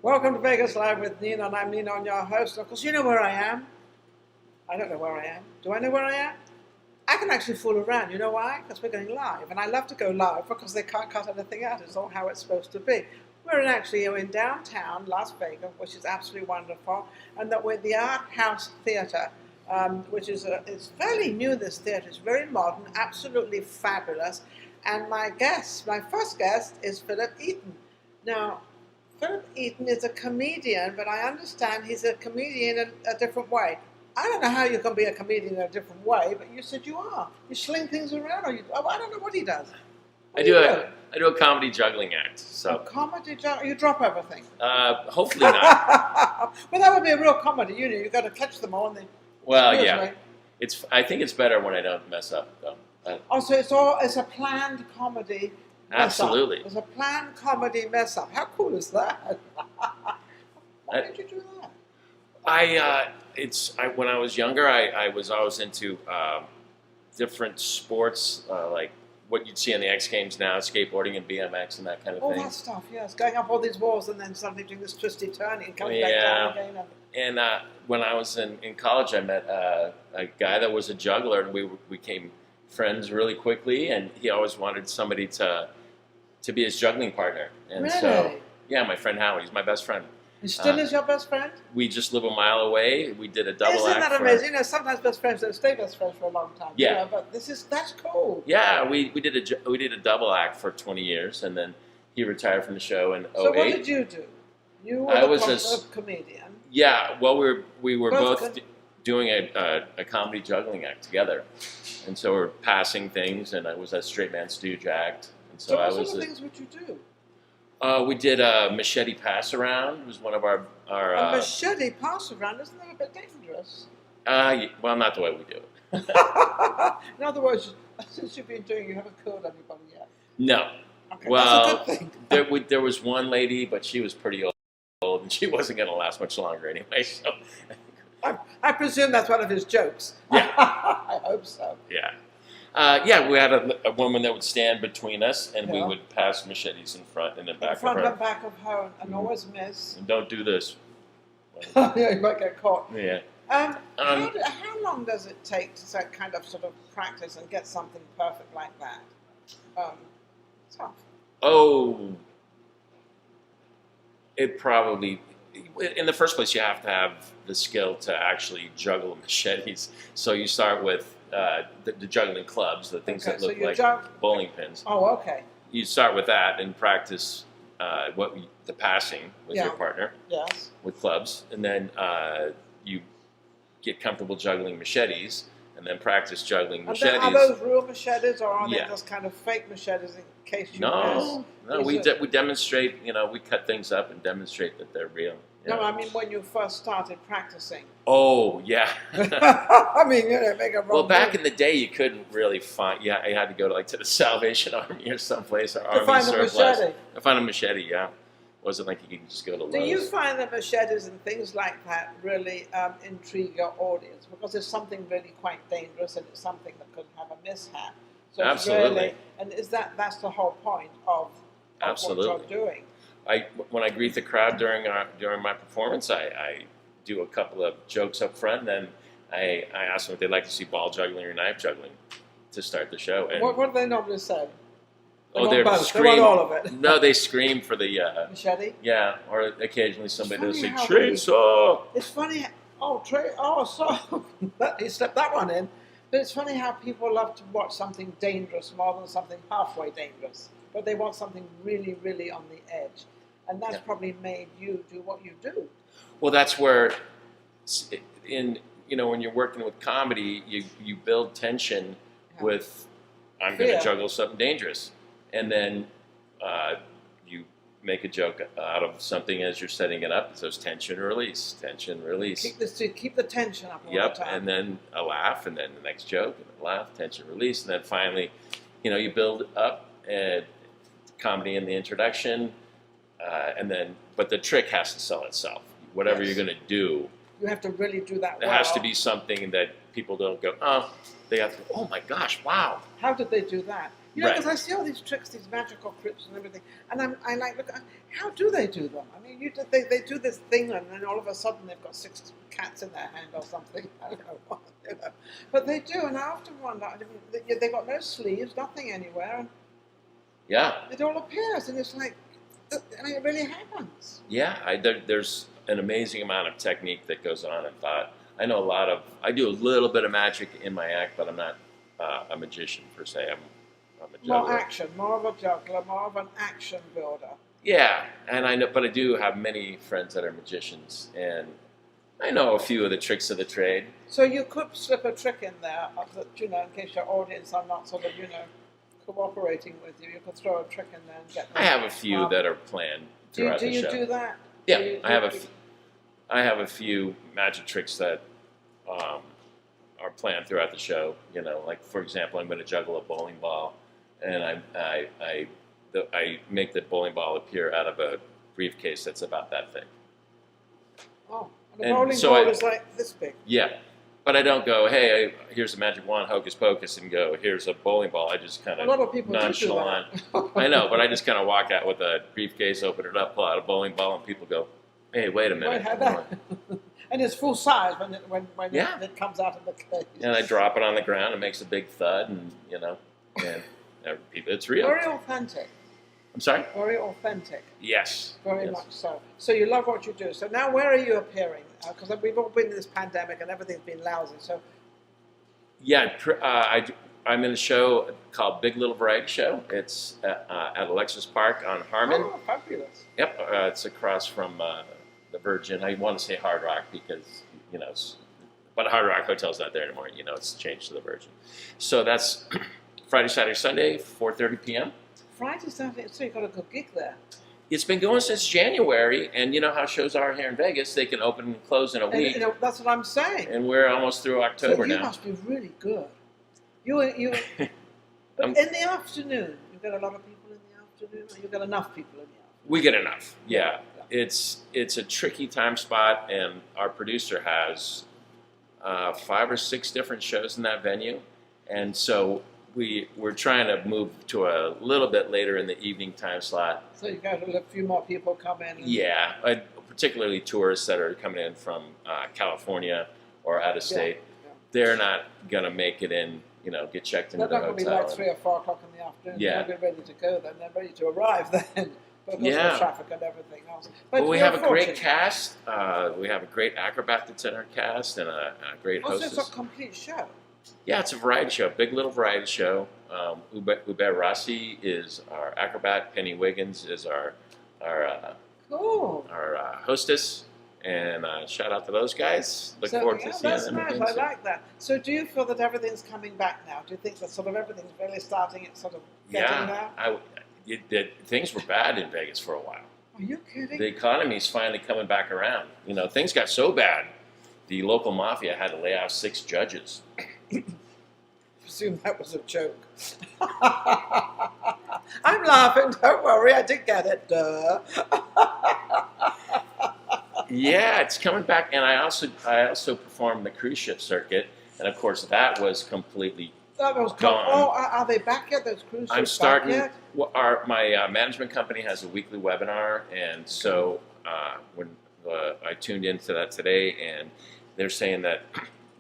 Welcome to Vegas Live with Ninon. I'm Ninon, your host. Of course, you know where I am. I don't know where I am. Do I know where I am? I can actually fool around. You know why? Because we're going live. And I love to go live because they can't cut anything out. It's all how it's supposed to be. We're in downtown Las Vegas, which is absolutely wonderful. And that we're at the Art House Theater, which is it's fairly new, this theater. It's very modern, absolutely fabulous. And my first guest is Philip Eaton. Now, Philip Eaton is a comedian, but I understand he's a comedian in a different way. I don't know how you can be a comedian in a different way, but you said you are. You sling things around, I don't know what he does. I do a comedy juggling act. So a comedy juggling? You drop everything. Hopefully not. Well, that would be a real comedy. You got to catch them all. And well, yeah. I think it's better when I don't mess up, though. So it's a planned comedy. Absolutely. It's a planned comedy mess up. How cool is that? Why did you do that? When I was younger, I was always into different sports, like what you'd see on the X Games now, skateboarding and BMX and that kind of thing. All that stuff, yes. Going up all these walls and then suddenly doing this twisty turning and coming back down again. And when I was in college, I met a guy that was a juggler, and we became friends really quickly, and he always wanted somebody to be his juggling partner. And really? So, yeah, my friend Howard, he's my best friend. He still is your best friend? We just live a mile away. We did a double act. Isn't that amazing? Sometimes best friends don't stay best friends for a long time. Yeah. But that's cool. Yeah, we did a double act for 20 years, and then he retired from the show in 2008. So what did you do? You were a comedian. Yeah, well, we were both doing a comedy juggling act together, and so we're passing things, and I was a straight man stooge act. So what sort of things would you do? We did a machete pass around. It was one of our a machete pass around, isn't that a bit dangerous? Well, not the way we do it. In other words, since you've been doing, you haven't killed anybody yet. No. Okay, well, that's a good thing. there was one lady, but she was pretty old, and she wasn't going to last much longer anyway. So, I presume that's one of his jokes. Yeah. I hope so. Yeah. We had a woman that would stand between us, and we would pass machetes in front and then back of her. In front and back of her, and always miss. And don't do this. Yeah, you might get caught. Yeah. How long does it take to kind of sort of practice and get something perfect like that? Tough. Oh, it probably... In the first place, you have to have the skill to actually juggle machetes. So you start with the juggling clubs, the things that look like bowling pins. Oh, okay. You start with that and practice the passing with your partner. Yes. With clubs, and then you get comfortable juggling machetes, and then practice juggling machetes. Are those real machetes, or are they just kind of fake machetes in case you miss? No, we demonstrate. We cut things up and demonstrate that they're real. No, I mean when you first started practicing. Oh, yeah. I mean, make a wrong Well, back in the day, you couldn't really find. Yeah, you had to go to the Salvation Army or someplace, or Army find Surplus. a machete. To find a machete, yeah. Wasn't like you could just go to Lowe's. Do you find that machetes and things like that really intrigue your audience? Because it's something really quite dangerous, and it's something that could have a mishap. So Absolutely. And that's the whole point of Absolutely. What you're doing. When I greet the crowd during my performance, I do a couple of jokes up front, and then I ask them if they'd like to see ball juggling or knife juggling to start the show. And what do they normally say? They want all of it. No, they scream for the machete. Yeah, or occasionally somebody will say chainsaw. It's funny. So he slipped that one in. But it's funny how people love to watch something dangerous more than something halfway dangerous. But they want something really, really on the edge. And that's probably made you do what you do. Well, that's where, when you're working with comedy, you build tension with, I'm going to juggle something dangerous. And then you make a joke out of something as you're setting it up. So it's tension, release. Keep the tension up all the time. And then a laugh, and then the next joke, and a laugh, tension, release. And then finally, you build up comedy in the introduction. But the trick has to sell itself. Whatever you're going to do, you have to really do that well. It has to be something that people don't go, oh, they have to go, oh my gosh, wow. How did they do that? You know, Right. because I see all these tricks, these magical tricks and everything, and I like, look, how do they do them? I mean, they do this thing, and then all of a sudden they've got 6 cats in their hand or something. I don't know what, you know. But they do, and I often wonder, I mean, they've got no sleeves, nothing anywhere, and Yeah. it all appears, and it's like, I mean, it really happens. Yeah, there's an amazing amount of technique that goes on in thought. I know I do a little bit of magic in my act, but I'm not a magician per se. I'm a juggler. More action, more of a juggler, more of an action builder. Yeah, and I know, but I do have many friends that are magicians, and I know a few of the tricks of the trade. So you could slip a trick in there, that, you know, in case your audience are not sort of, you know, cooperating with you. You could throw a trick in there and get them. I have a few that are planned throughout the show. Do you do that? Yeah, I have a few magic tricks that are planned throughout the show. You know, like for example, I'm going to juggle a bowling ball, and I make the bowling ball appear out of a briefcase that's about that thick. Oh, and the And bowling so ball is like this big. Yeah, but I don't go, hey, here's a magic wand, hocus pocus, and go, here's a bowling ball. I just kind A of lot of people nonchalant. do that. I know, but I just kind of walk out with a briefcase, open it up, pull out a bowling ball, and people go, hey, wait a minute. Might have that. And it's full size when Yeah. it comes out of the case. And I drop it on the ground, it makes a big thud, and and it's real. Very authentic. I'm sorry? Very authentic. Yes. Very Yes. much so. So you love what you do. So now where are you appearing? Because we've all been in this pandemic and everything's been lousy. So Yeah, I'm in a show called Big Little Variety Show. It's at Alexis Park on Harmon. oh, fabulous. Yep, it's across from the Virgin. I want to say Hard Rock because, but Hard Rock Hotel's not there anymore. You know, it's changed to the Virgin. So that's Friday, Saturday, Sunday, 4:30 p.m. Friday, Saturday, so you got a good gig there. It's been going since January, and you know how shows are here in Vegas. They can open and close in a week, And, that's what I'm saying. and we're almost through October So you now. must be really good. But Um, in the afternoon, you get a lot of people in the afternoon, or you get enough people in the afternoon? We get enough, yeah. It's a tricky time spot, and our producer has 5 or 6 different shows in that venue, and so we're trying to move to a little bit later in the evening time slot. So you got a few more people come in. Yeah, particularly tourists that are coming in from California or out of state. Yeah. They're not gonna make it in, get checked into They're the not going to be hotel. like 3 or 4 o'clock in the afternoon. Yeah. They'll be ready to go then. They're ready to arrive then. Because Yeah. of traffic and everything else. But we you're have a great fortunate. cast. We have a great acrobat that's in our cast, and a great Also, hostess. it's a complete show. Yeah, it's a variety show, big little variety show. Ube Rossi is our acrobat. Penny Wiggins is our Cool. hostess. And shout out to those guys. Look forward to seeing that's them. nice. again I soon. like that. So, do you feel that everything's coming back now? Do you think that sort of everything's really starting? It's sort of getting there. Things were bad in Vegas for a while. Are you kidding? The economy's finally coming back around. Things got so bad, the local mafia had to lay off 6 judges. I presume that was a joke. I'm laughing. Don't worry, I did get it. Duh. Yeah, it's coming back, and I also performed the cruise ship circuit, and of course that was completely That was gone. Oh, are they back yet? Those cruise ships I'm starting. back yet? My management company has a weekly webinar, and so when I tuned into that today, and they're saying that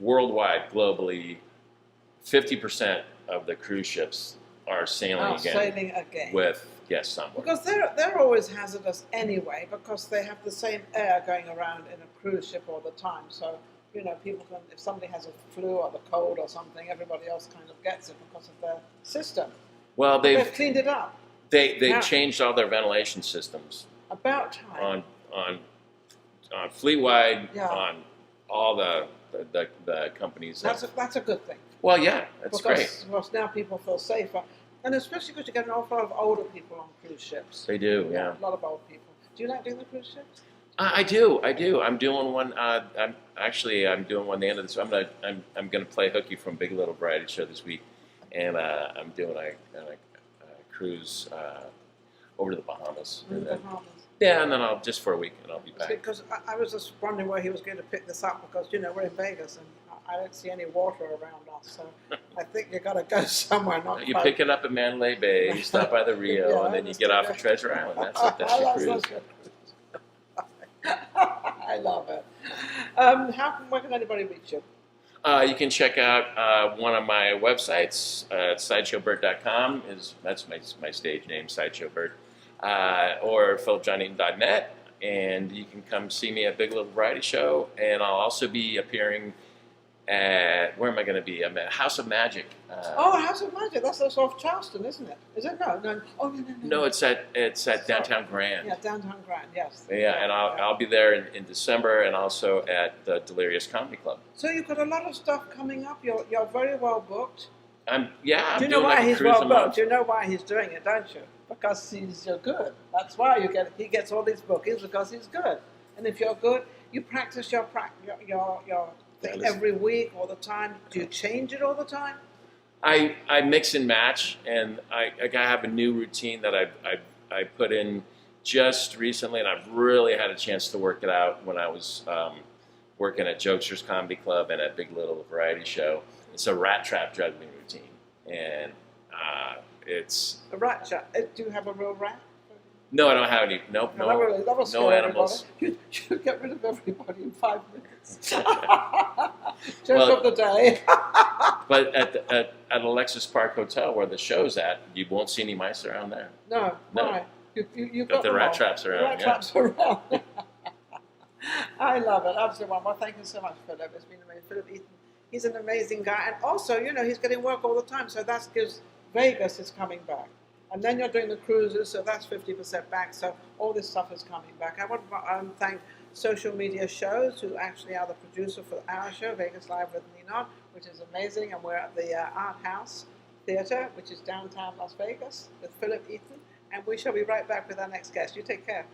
worldwide, globally, 50% of the cruise ships are sailing again with guests on board. Because they're always hazardous anyway, because they have the same air going around in a cruise ship all the time. So, people can, if somebody has a flu or the cold or something, everybody else kind of gets it because of their system. Well, They've cleaned it up. They've changed all their ventilation systems About time. on fleet-wide, Yeah. on all the companies. That's a good thing. Well, yeah, that's great. Because now people feel safer. And especially because you get an awful lot of older people on cruise ships. They do, yeah. A lot of old people. Do you like doing the cruise ships? I do. I'm doing one. I'm doing one the end of this. I'm gonna play hooky from Big Little Variety Show this week, and I'm doing a cruise over to the Bahamas. In the Bahamas. Yeah, and then I'll just for a week, and I'll be back. Because I was just wondering where he was going to pick this up because we're in Vegas and I don't see any water around us, so I think you've got to go somewhere. Not You close. pick it up in Mandalay Bay, you stop by the Rio, Yeah, and then you get off at Treasure Island. That's it. That's your cruise. I love it. Where can anybody reach you? You can check out one of my websites, sideshowbert.com. That's my stage name, Sideshowbert, or philipjohneaton.net. And you can come see me at Big Little Variety Show. And I'll also be appearing at, where am I going to be? I'm at House of Magic. House of Magic. That's off Charleston, isn't it? Is it? No. Oh, no. No, it's at Downtown Grand. Yeah, Downtown Grand, yes. Yeah, and I'll be there in December, and also at the Delirious Comedy Club. So you've got a lot of stuff coming up. You're very well booked. I'm Do you know doing why like a he's cruise well a booked? month. Do you know why he's doing it, don't you? Because you're good. That's why he gets all these bookings, because he's good. And if you're good, you practice your thing every week, all the time. Do you change it all the time? I mix and match, and I have a new routine that I put in just recently, and I've really had a chance to work it out when I was working at Jokesters Comedy Club and at Big Little Variety Show. It's a rat trap juggling routine, and it's A rat trap. Do you have a real rat? no, I don't have any. Nope, That will no scare animals. everybody. You get rid of everybody in 5 minutes. Joke Well, of the day. But at Alexis Park Hotel, where the show's at, you won't see any mice around there. No, No. why? You Got the them rat all. traps The around. rat Yeah. traps around. I love it. Absolutely. Well, thank you so much, Philip. It's been amazing. Philip Eaton, he's an amazing guy. And also, he's getting work all the time. So that gives Vegas is coming back. And then you're doing the cruises, so that's 50% back. So all this stuff is coming back. I want to thank Social Media Shows, who actually are the producer for our show, Vegas Live with Ninon, which is amazing. And we're at the Art House Theater, which is downtown Las Vegas, with Philip Eaton. And we shall be right back with our next guest. You take care.